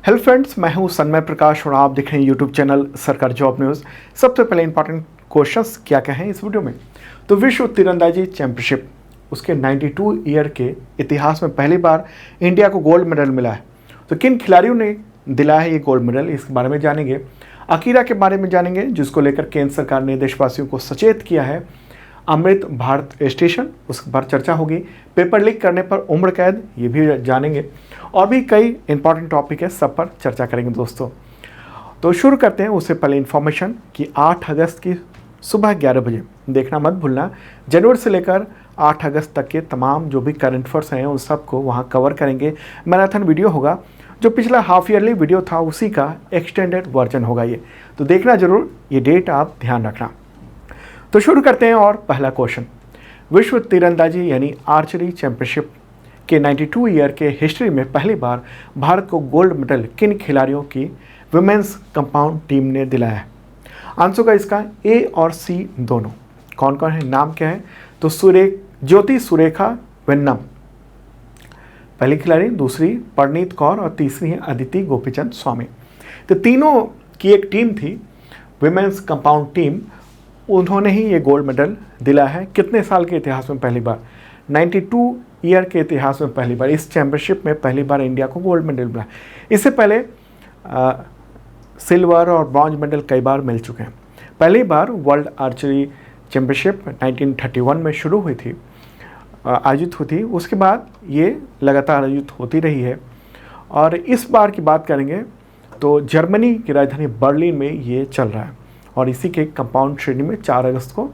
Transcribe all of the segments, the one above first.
Hello friends, मैं हूं सन्मय प्रकाश और आप देख रहे हैं यूट्यूब चैनल सरकार जॉब न्यूज़। सबसे पहले इंपॉर्टेंट क्वेश्चंस क्या क्या हैं इस वीडियो में। तो विश्व तीरंदाजी चैंपियनशिप उसके 92 ईयर के इतिहास में पहली बार इंडिया को गोल्ड मेडल मिला है। तो किन खिलाड़ियों ने दिलाया है ये गोल्ड मेडल, इसके बारे में जानेंगे। अकीरा के बारे में जानेंगे, जिसको लेकर केंद्र सरकार ने देशवासियों को सचेत किया है। अमृत भारत स्टेशन, उस पर चर्चा होगी। पेपर लीक करने पर उम्र कैद, ये भी जानेंगे। और भी कई इंपॉर्टेंट टॉपिक है, सब पर चर्चा करेंगे दोस्तों। तो शुरू करते हैं। उससे पहले इन्फॉर्मेशन कि 8 अगस्त की सुबह 11 बजे देखना मत भूलना। जनवरी से लेकर 8 अगस्त तक के तमाम जो भी करंट अफेयर्स हैं उन सबको वहाँ कवर करेंगे। मैराथन वीडियो होगा, जो पिछला हाफ ईयरली वीडियो था उसी का एक्सटेंडेड वर्जन होगा ये, तो देखना जरूर। ये डेट आप ध्यान रखना। तो शुरू करते हैं। और पहला क्वेश्चन, विश्व तीरंदाजी यानी आर्चरी चैंपियनशिप के 92 ईयर के हिस्ट्री में पहली बार भारत को गोल्ड मेडल किन खिलाड़ियों की विमेंस कंपाउंड टीम ने दिलाया है? आंसर का इसका ए और सी दोनों। कौन कौन है, नाम क्या है? तो ज्योति सुरेखा वेन्नम पहली खिलाड़ी, दूसरी परनीत कौर और तीसरी है अदिति गोपीचंद स्वामी। तो तीनों की एक टीम थी, विमेंस कंपाउंड टीम। उन्होंने ही ये गोल्ड मेडल दिला है। कितने साल के इतिहास में पहली बार? 92 ईयर के इतिहास में पहली बार, इस चैंपियनशिप में पहली बार इंडिया को गोल्ड मेडल मिला। इससे पहले सिल्वर और ब्रॉन्ज मेडल कई बार मिल चुके हैं। पहली बार वर्ल्ड आर्चरी चैंपियनशिप 1931 में शुरू हुई थी, आयोजित हुई थी। उसके बाद ये लगातार आयोजित होती रही है। और इस बार की बात करेंगे तो जर्मनी की राजधानी बर्लिन में ये चल रहा है। और इसी के कंपाउंड श्रेणी में 4 अगस्त को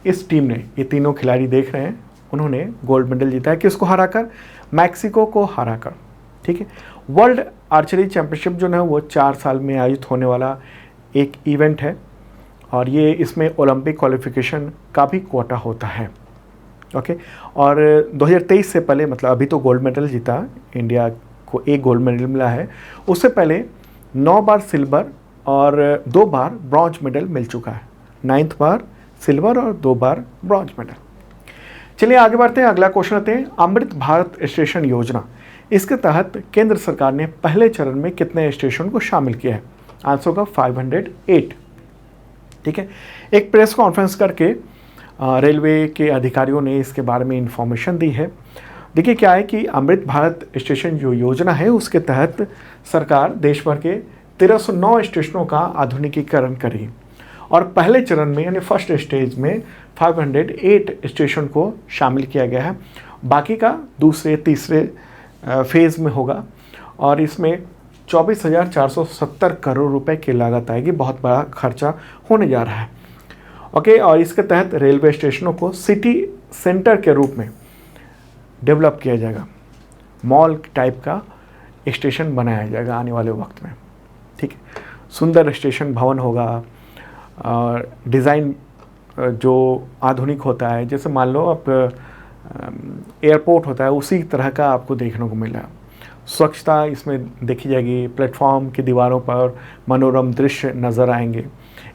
इस टीम ने, ये तीनों खिलाड़ी देख रहे हैं, उन्होंने गोल्ड मेडल जीता है। किसको हराकर? मैक्सिको को हराकर। ठीक है। वर्ल्ड आर्चरी चैंपियनशिप जो है वो 4 साल में आयोजित होने वाला एक इवेंट है। और ये इसमें ओलंपिक क्वालिफिकेशन का भी कोटा होता है। ओके। और 2023 से पहले, मतलब अभी तो गोल्ड मेडल जीता, इंडिया को एक गोल्ड मेडल मिला है। उससे पहले 9 बार सिल्वर और 2 बार ब्रॉन्ज मेडल मिल चुका है। 9th बार सिल्वर और 2 बार ब्रॉन्ज मेडल। चलिए आगे बढ़ते हैं। अगला क्वेश्चन आते हैं, अमृत भारत स्टेशन योजना, इसके तहत केंद्र सरकार ने पहले चरण में कितने स्टेशन को शामिल किया है? आंसर का 508। ठीक है। एक प्रेस कॉन्फ्रेंस करके रेलवे के अधिकारियों ने इसके बारे में इंफॉर्मेशन दी है। देखिए क्या है कि अमृत भारत स्टेशन जो योजना है उसके तहत सरकार देश भर के 1309 स्टेशनों का आधुनिकीकरण करेगी। और पहले चरण में यानी फर्स्ट स्टेज में 508 स्टेशन को शामिल किया गया है। बाकी का दूसरे तीसरे फेज़ में होगा। और इसमें 24,470 करोड़ रुपए की लागत आएगी। बहुत बड़ा खर्चा होने जा रहा है। ओके। और इसके तहत रेलवे स्टेशनों को सिटी सेंटर के रूप में डेवलप किया जाएगा। मॉल टाइप का स्टेशन बनाया जाएगा आने वाले वक्त में। ठीक है। सुंदर स्टेशन भवन होगा और डिज़ाइन जो आधुनिक होता है, जैसे मान लो आप एयरपोर्ट होता है उसी तरह का आपको देखने को मिला। स्वच्छता इसमें देखी जाएगी। प्लेटफॉर्म की दीवारों पर मनोरम दृश्य नज़र आएंगे।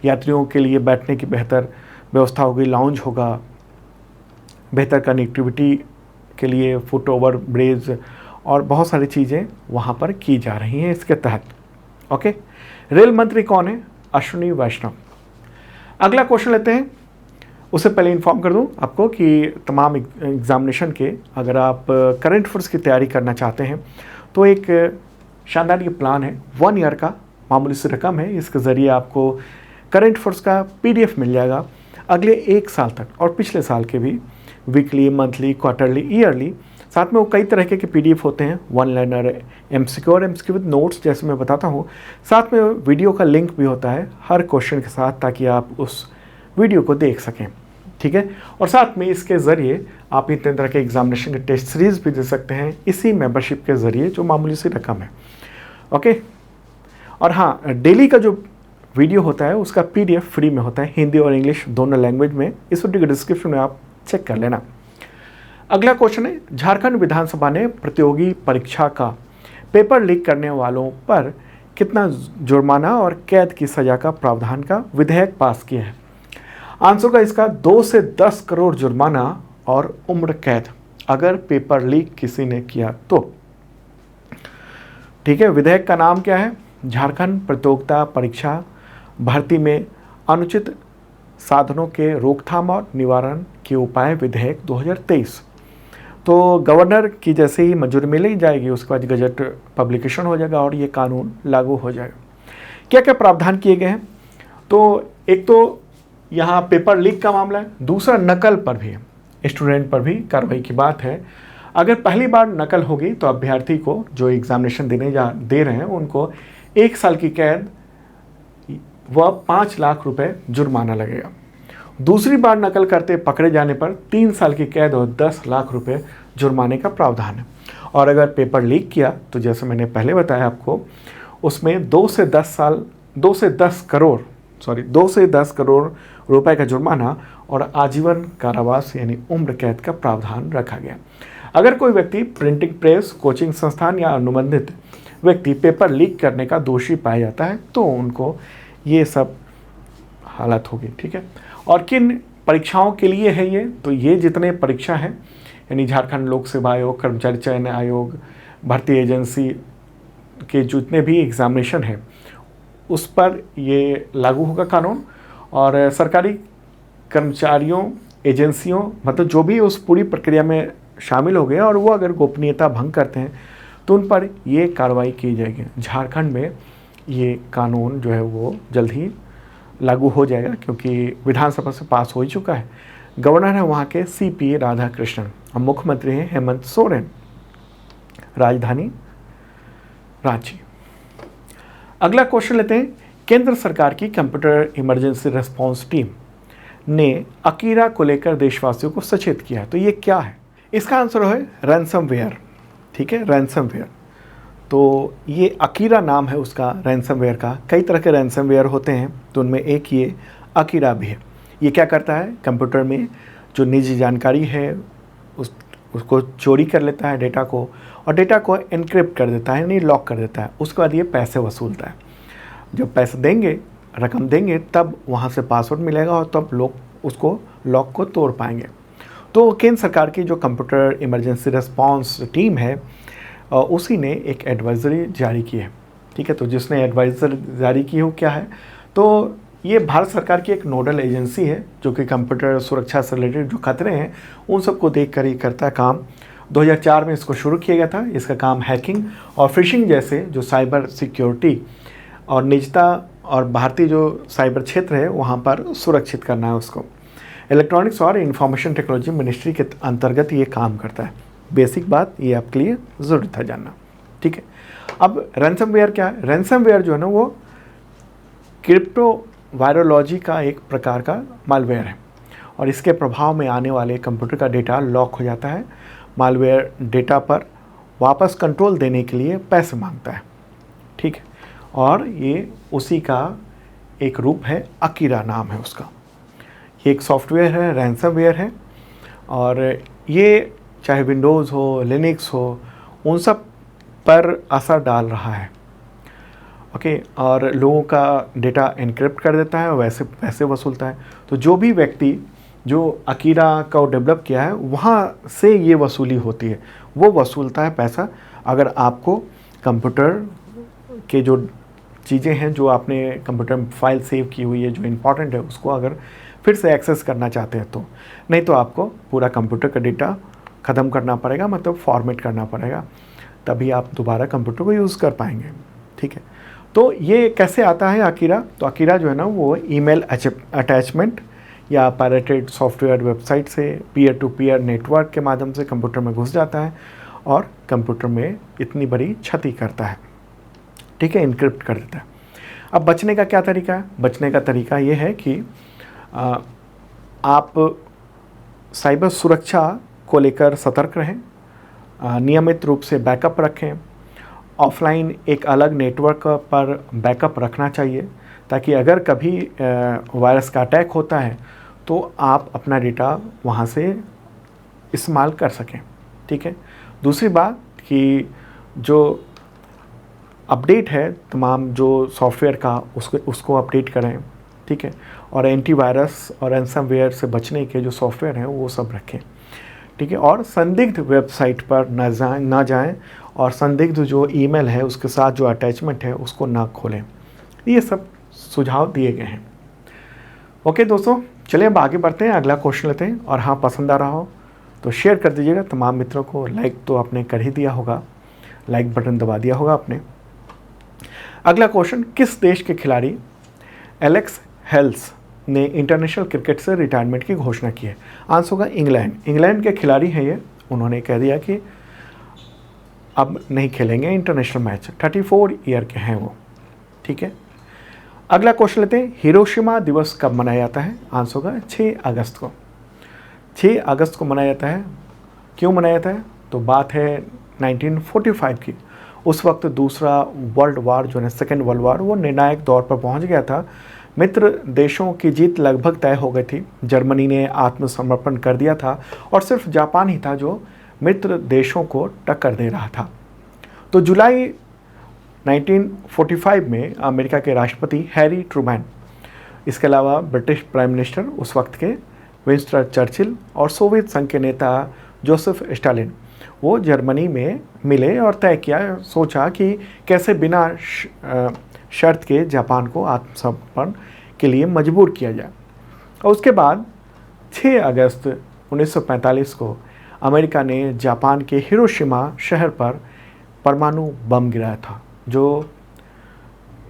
यात्रियों के लिए बैठने की बेहतर व्यवस्था होगी। लाउंज होगा। बेहतर कनेक्टिविटी के लिए फुट ओवर ब्रिज और बहुत सारी चीज़ें वहाँ पर की जा रही हैं इसके तहत। ओके। रेल मंत्री कौन है? अश्विनी वैष्णव। अगला क्वेश्चन लेते हैं। उससे पहले इन्फॉर्म कर दूं आपको कि तमाम एग्जामिनेशन के, अगर आप करंट अफेयर्स की तैयारी करना चाहते हैं तो एक शानदार ये प्लान है। 1 ईयर का मामूली सी रकम है। इसके ज़रिए आपको करंट अफेयर्स का PDF मिल जाएगा अगले 1 साल तक, और पिछले साल के भी, वीकली, मंथली, क्वार्टरली, ईयरली। साथ में वो कई तरह के PDF होते हैं, 1 लाइनर, MCQ और MCQ विद नोट्स, जैसे मैं बताता हूँ। साथ में वीडियो का लिंक भी होता है हर क्वेश्चन के साथ, ताकि आप उस वीडियो को देख सकें। ठीक है। और साथ में इसके ज़रिए आप इतने तरह के एग्जामिनेशन के टेस्ट सीरीज़ भी दे सकते हैं इसी मेंबरशिप के ज़रिए, जो मामूली सी रकम है। ओके। और हाँ, डेली का जो वीडियो होता है उसका PDF फ्री में होता है, हिंदी और इंग्लिश दोनों लैंग्वेज में। इस वीडियो के डिस्क्रिप्शन में आप चेक कर लेना। अगला क्वेश्चन है, झारखंड विधानसभा ने प्रतियोगी परीक्षा का पेपर लीक करने वालों पर कितना जुर्माना और कैद की सजा का प्रावधान का विधेयक पास किया है? आंसर का इसका 2 से 10 करोड़ जुर्माना और उम्र कैद अगर पेपर लीक किसी ने किया तो। ठीक है, विधेयक का नाम क्या है? झारखंड प्रतियोगिता परीक्षा भर्ती में अनुचित साधनों के रोकथाम और निवारण के उपाय विधेयक 2023। तो गवर्नर की जैसे ही मंजूरी मिल जाएगी उसके बाद गजट पब्लिकेशन हो जाएगा और ये कानून लागू हो जाएगा। क्या क्या प्रावधान किए गए हैं? तो एक तो यहाँ पेपर लीक का मामला है, दूसरा नकल पर भी, स्टूडेंट पर भी कार्रवाई की बात है। अगर पहली बार नकल होगी तो अभ्यर्थी को जो एग्जामिनेशन दे रहे हैं उनको 1 साल की कैद व 5 लाख रुपए जुर्माना लगेगा। दूसरी बार नकल करते पकड़े जाने पर 3 साल की कैद और 10 लाख रुपए जुर्माने का प्रावधान है। और अगर पेपर लीक किया तो जैसे मैंने पहले बताया आपको, उसमें 2 से 10 करोड़ रुपए का जुर्माना और आजीवन कारावास यानी उम्र कैद का प्रावधान रखा गया। अगर कोई व्यक्ति प्रिंटिंग प्रेस, कोचिंग संस्थान या अनुबंधित व्यक्ति पेपर लीक करने का दोषी पाया जाता है तो उनको ये सब हालत होगी। ठीक है, और किन परीक्षाओं के लिए है ये? तो ये जितने परीक्षा हैं यानी झारखंड लोक सेवा आयोग, कर्मचारी चयन आयोग, भर्ती एजेंसी के जितने भी एग्जामिनेशन हैं उस पर ये लागू होगा कानून। और सरकारी कर्मचारियों, एजेंसियों, मतलब जो भी उस पूरी प्रक्रिया में शामिल हो गए और वो अगर गोपनीयता भंग करते हैं तो उन पर ये कार्रवाई की जाएगी। झारखंड में ये कानून जो है वो जल्द ही लागू हो जाएगा क्योंकि विधानसभा से पास हो ही चुका है। गवर्नर है वहाँ के CP राधाकृष्णन और मुख्यमंत्री हैं हेमंत सोरेन। राजधानी रांची। अगला क्वेश्चन लेते हैं। केंद्र सरकार की कंप्यूटर इमरजेंसी रिस्पांस टीम ने अकीरा को लेकर देशवासियों को सचेत किया। तो ये क्या है? इसका आंसर है रैंसमवेयर। ठीक है, रैंसमवेयर। तो ये अकीरा नाम है उसका, रैंसमवेयर का। कई तरह के रैंसमवेयर होते हैं तो उनमें एक ये अकीरा भी है। ये क्या करता है? कंप्यूटर में जो निजी जानकारी है उसको चोरी कर लेता है, डेटा को, और डेटा को एनक्रिप्ट कर देता है यानी लॉक कर देता है। उसके बाद ये पैसे वसूलता है। जब पैसे देंगे, रकम देंगे, तब वहाँ से पासवर्ड मिलेगा और तब लोग उसको लॉक को तोड़ पाएंगे। तो केंद्र सरकार की जो कंप्यूटर इमरजेंसी रिस्पांस टीम है उसी ने एक एडवाइजरी जारी की है। ठीक है, तो जिसने एडवाइजरी जारी की हो क्या है? तो ये भारत सरकार की एक नोडल एजेंसी है जो कि कंप्यूटर सुरक्षा से रिलेटेड जो खतरे हैं उन सबको देख कर ही करता है काम। 2004 में इसको शुरू किया गया था। इसका काम हैकिंग और फिशिंग जैसे जो साइबर सिक्योरिटी और निजता और भारतीय जो साइबर क्षेत्र है वहाँ पर सुरक्षित करना है उसको। इलेक्ट्रॉनिक्स और इंफॉर्मेशन टेक्नोलॉजी मिनिस्ट्री के अंतर्गत ये काम करता है। बेसिक बात ये आपके लिए ज़रूरत है जानना। ठीक है, अब रैंसमवेयर क्या है? रैंसमवेयर जो है ना वो क्रिप्टो वायरोलॉजी का एक प्रकार का मालवेयर है और इसके प्रभाव में आने वाले कंप्यूटर का डेटा लॉक हो जाता है। मालवेयर डेटा पर वापस कंट्रोल देने के लिए पैसे मांगता है। ठीक है, और ये उसी का एक रूप है, अकीरा नाम है उसका। ये एक सॉफ्टवेयर है, रैंसमवेयर है, और ये चाहे विंडोज़ हो, लिनक्स हो, उन सब पर असर डाल रहा है। ओके, और लोगों का डेटा एनक्रिप्ट कर देता है और वैसे पैसे वसूलता है। तो जो भी व्यक्ति जो अकीरा का डेवलप किया है वहाँ से ये वसूली होती है, वो वसूलता है पैसा। अगर आपको कंप्यूटर के जो चीज़ें हैं जो आपने कंप्यूटर में फाइल सेव की हुई है जो इम्पॉर्टेंट है उसको अगर फिर से एक्सेस करना चाहते हैं तो, नहीं तो आपको पूरा कंप्यूटर का डेटा ख़त्म करना पड़ेगा, मतलब फॉर्मेट करना पड़ेगा, तभी आप दोबारा कंप्यूटर को यूज़ कर पाएंगे। ठीक है, तो ये कैसे आता है अकीरा? तो अकीरा जो है ना वो ईमेल अटैचमेंट या पायरेटेड सॉफ्टवेयर वेबसाइट से पीयर टू पीयर नेटवर्क के माध्यम से कंप्यूटर में घुस जाता है और कंप्यूटर में इतनी बड़ी क्षति करता है। ठीक है, इनक्रिप्ट कर देता है। अब बचने का क्या तरीका है? बचने का तरीका ये है कि आप साइबर सुरक्षा को लेकर सतर्क रहें, नियमित रूप से बैकअप रखें, ऑफलाइन एक अलग नेटवर्क पर बैकअप रखना चाहिए ताकि अगर कभी वायरस का अटैक होता है तो आप अपना डेटा वहाँ से इस्तेमाल कर सकें। ठीक है, दूसरी बात कि जो अपडेट है तमाम जो सॉफ्टवेयर का उसको अपडेट करें। ठीक है, और एंटीवायरस और रैंसमवेयर से बचने के जो सॉफ्टवेयर हैं वो सब रखें। ठीक है, और संदिग्ध वेबसाइट पर न जाएं और संदिग्ध जो ईमेल है उसके साथ जो अटैचमेंट है उसको ना खोलें। ये सब सुझाव दिए गए हैं। ओके दोस्तों, चलिए अब आगे बढ़ते हैं, अगला क्वेश्चन लेते हैं। और हाँ, पसंद आ रहा हो तो शेयर कर दीजिएगा तमाम मित्रों को। लाइक तो आपने कर ही दिया होगा, लाइक बटन दबा दिया होगा आपने। अगला क्वेश्चन, किस देश के खिलाड़ी एलेक्स हेल्स ने इंटरनेशनल क्रिकेट से रिटायरमेंट की घोषणा की है? आंसर होगा इंग्लैंड। इंग्लैंड के खिलाड़ी हैं ये। उन्होंने कह दिया कि अब नहीं खेलेंगे इंटरनेशनल मैच। 34 ईयर के हैं वो। ठीक है, अगला क्वेश्चन लेते हैं, हिरोशिमा दिवस कब मनाया जाता है? आंसर होगा 6 अगस्त को। 6 अगस्त को मनाया जाता है। क्यों मनाया जाता है? तो बात है 1945 की। उस वक्त दूसरा वर्ल्ड वार जो है, सेकेंड वर्ल्ड वार, वो निर्णायक दौर पर पहुंच गया था। मित्र देशों की जीत लगभग तय हो गई थी। जर्मनी ने आत्मसमर्पण कर दिया था और सिर्फ जापान ही था जो मित्र देशों को टक्कर दे रहा था। तो जुलाई 1945 में अमेरिका के राष्ट्रपति हैरी ट्रूमैन, इसके अलावा ब्रिटिश प्राइम मिनिस्टर उस वक्त के विंस्टन चर्चिल और सोवियत संघ के नेता जोसेफ स्टालिन, वो जर्मनी में मिले और तय किया, सोचा कि कैसे बिना शर्त के जापान को आत्मसमर्पण के लिए मजबूर किया जाए। और उसके बाद 6 अगस्त 1945 को अमेरिका ने जापान के हिरोशिमा शहर पर परमाणु बम गिराया था, जो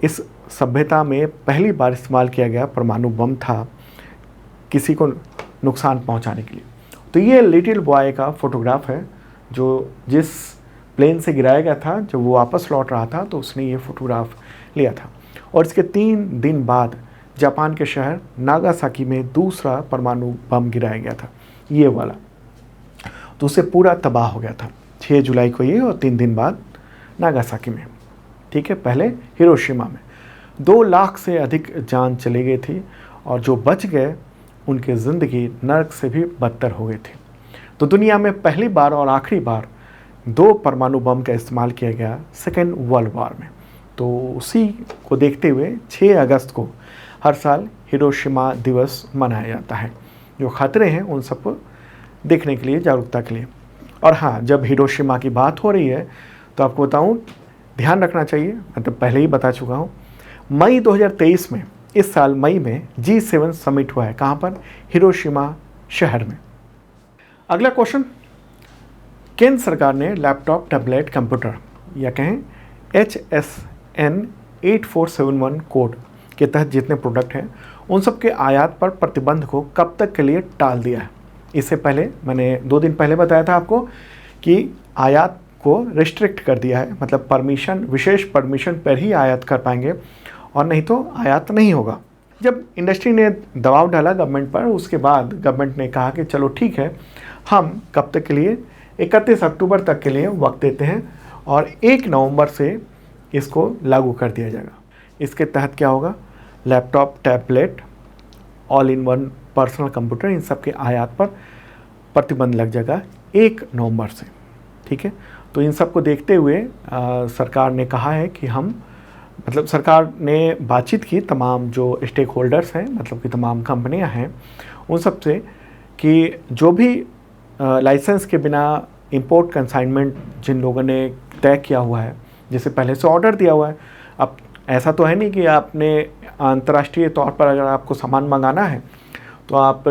इस सभ्यता में पहली बार इस्तेमाल किया गया परमाणु बम था किसी को नुकसान पहुंचाने के लिए। तो ये लिटिल बॉय का फोटोग्राफ है जो जिस प्लेन से गिराया गया था। जब वो वापस लौट रहा था तो उसने ये फोटोग्राफ लिया था। और इसके 3 दिन बाद जापान के शहर नागासाकी में दूसरा परमाणु बम गिराया गया था, ये वाला। तो उससे पूरा तबाह हो गया था। 6 जुलाई को ये और 3 दिन बाद नागासाकी में। ठीक है, पहले हिरोशिमा में 2 लाख से अधिक जान चली गई थी और जो बच गए उनकी ज़िंदगी नर्क से भी बदतर हो गई थी। तो दुनिया में पहली बार और आखिरी बार 2 परमाणु बम का इस्तेमाल किया गया सेकेंड वर्ल्ड वार में। तो उसी को देखते हुए 6 अगस्त को हर साल हिरोशिमा दिवस मनाया जाता है। जो खतरे हैं उन सबको देखने के लिए, जागरूकता के लिए। और हाँ, जब हिरोशिमा की बात हो रही है तो आपको बताऊं, ध्यान रखना चाहिए, मैं तो पहले ही बता चुका हूँ। मई 2023 में, इस साल मई में G7 समिट हुआ है। कहाँ पर? हिरोशिमा शहर में। अगला क्वेश्चन, केंद्र सरकार ने लैपटॉप, टैबलेट, कंप्यूटर या कहें HSN 8471 कोड के तहत जितने प्रोडक्ट हैं उन सब के आयात पर प्रतिबंध को कब तक के लिए टाल दिया है? इससे पहले मैंने 2 दिन पहले बताया था आपको कि आयात को रिस्ट्रिक्ट कर दिया है, मतलब परमिशन, विशेष परमिशन पर ही आयात कर पाएंगे और नहीं तो आयात नहीं होगा। जब इंडस्ट्री ने दबाव डाला गवर्नमेंट पर, उसके बाद गवर्नमेंट ने कहा कि चलो ठीक है, हम कब तक के लिए 31 अक्टूबर तक के लिए वक्त देते हैं और 1 नवंबर से इसको लागू कर दिया जाएगा। इसके तहत क्या होगा? Laptop, tablet, all in one personal computer, इन सब के आयात पर प्रतिबंध लग जाएगा 1 नवंबर से। ठीक है, तो इन सब को देखते हुए सरकार ने कहा है कि हम, मतलब सरकार ने बातचीत की तमाम जो स्टेक होल्डर्स हैं, मतलब कि तमाम कंपनियां हैं, उन सब से कि जो भी लाइसेंस के बिना इंपोर्ट कंसाइनमेंट जिन लोगों ने तय किया हुआ है, जैसे पहले से ऑर्डर दिया हुआ है, अब ऐसा तो है नहीं कि आपने अंतर्राष्ट्रीय तौर पर अगर आपको सामान मंगाना है तो आप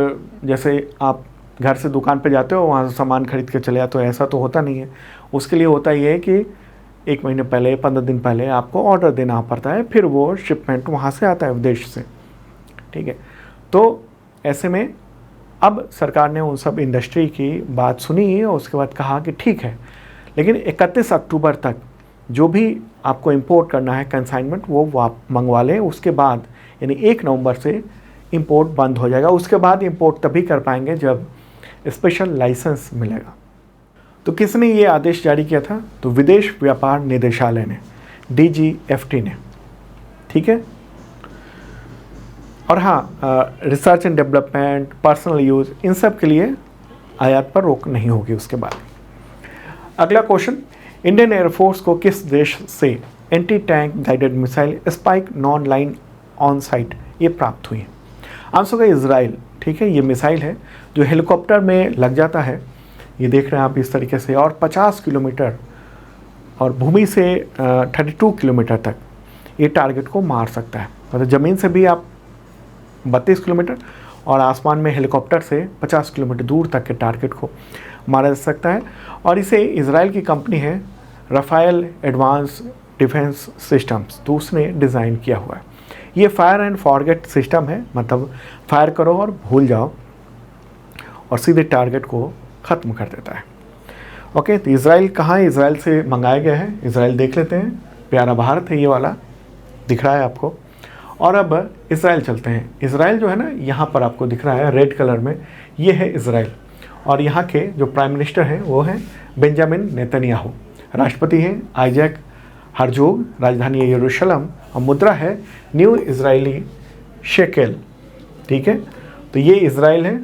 जैसे आप घर से दुकान पर जाते हो, वहाँ से सामान खरीद के चले जाते हो, ऐसा तो होता नहीं है। उसके लिए होता ये है कि 1 महीने पहले, 15 दिन पहले आपको ऑर्डर देना पड़ता है, फिर वो शिपमेंट वहाँ से आता है विदेश से। ठीक है, तो ऐसे में अब सरकार ने उन सब इंडस्ट्री की बात सुनी और उसके बाद कहा कि ठीक है, लेकिन 31 अक्टूबर तक जो भी आपको इंपोर्ट करना है कंसाइनमेंट वो आप मंगवा लें। उसके बाद यानी 1 नवंबर से इंपोर्ट बंद हो जाएगा। उसके बाद इंपोर्ट तभी कर पाएंगे जब स्पेशल लाइसेंस मिलेगा। तो किसने ये आदेश जारी किया था? तो विदेश व्यापार निदेशालय ने, DGFT ने। ठीक है, और हाँ, research and development, personal use, इन सब के लिए आयात पर रोक नहीं होगी उसके बाद। अगला क्वेश्चन, इंडियन एयरफोर्स को किस देश से anti tank guided missile spike non line on site ये प्राप्त हुई है? आंसर है इजराइल। ठीक है, ये मिसाइल है जो हेलीकॉप्टर में लग जाता है, ये देख रहे हैं आप इस तरीके से, और 50 किलोमीटर और भूमि से 32 किलोमीटर तक ये टारगेट को मार सकता है। मतलब ज़मीन से भी आप 32 किलोमीटर और आसमान में हेलीकॉप्टर से 50 किलोमीटर दूर तक के टारगेट को मारा जा सकता है। और इसे इजराइल की कंपनी है राफेल एडवांस डिफेंस सिस्टम्स, तो उसने डिज़ाइन किया हुआ है। ये फायर एंड फॉरगेट सिस्टम है, मतलब फायर करो और भूल जाओ और सीधे टारगेट को ख़त्म कर देता है। ओके, तो इजराइल कहाँ है? इजराइल से मंगाया गया है। इजराइल देख लेते हैं, प्यारा भारत है ये वाला, दिख रहा है आपको। और अब इजराइल चलते हैं। इजराइल जो है ना, यहाँ पर आपको दिख रहा है रेड कलर में, ये है इजराइल। और यहाँ के जो प्राइम मिनिस्टर हैं वो हैं बेंजामिन नेतन्याहू, राष्ट्रपति हैं आइजैक हर्जोग, राजधानी है यरूशलेम और मुद्रा है न्यू इजरायली शेकेल। ठीक है, तो ये इजराइल है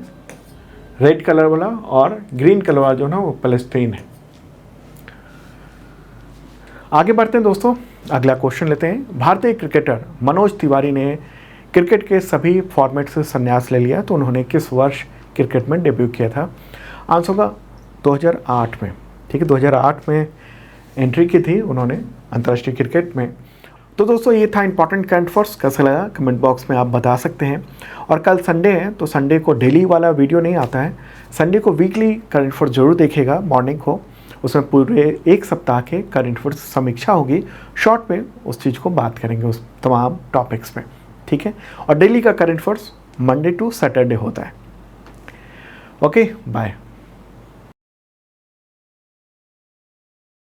रेड कलर वाला, और ग्रीन कलर वाला जो ना वो फलस्तीन है। आगे बढ़ते हैं दोस्तों, अगला क्वेश्चन लेते हैं। भारतीय क्रिकेटर मनोज तिवारी ने क्रिकेट के सभी फॉर्मेट से संन्यास ले लिया, तो उन्होंने किस वर्ष क्रिकेट में डेब्यू किया था? आंसर होगा 2008 में। ठीक है, 2008 में एंट्री की थी उन्होंने अंतर्राष्ट्रीय क्रिकेट में। तो दोस्तों ये था इंपॉर्टेंट करंट अफेयर्स। कैसा लगा कमेंट बॉक्स में आप बता सकते हैं। और कल संडे है, तो संडे को डेली वाला वीडियो नहीं आता है, संडे को वीकली करंट अफेयर्स जरूर देखिएगा मॉर्निंग को। उसमें पूरे एक सप्ताह के करंट अफेयर्स समीक्षा होगी, शॉर्ट में उस चीज़ को बात करेंगे उस तमाम टॉपिक्स में। ठीक है, और डेली का current affairs Monday to Saturday होता है। Okay, bye.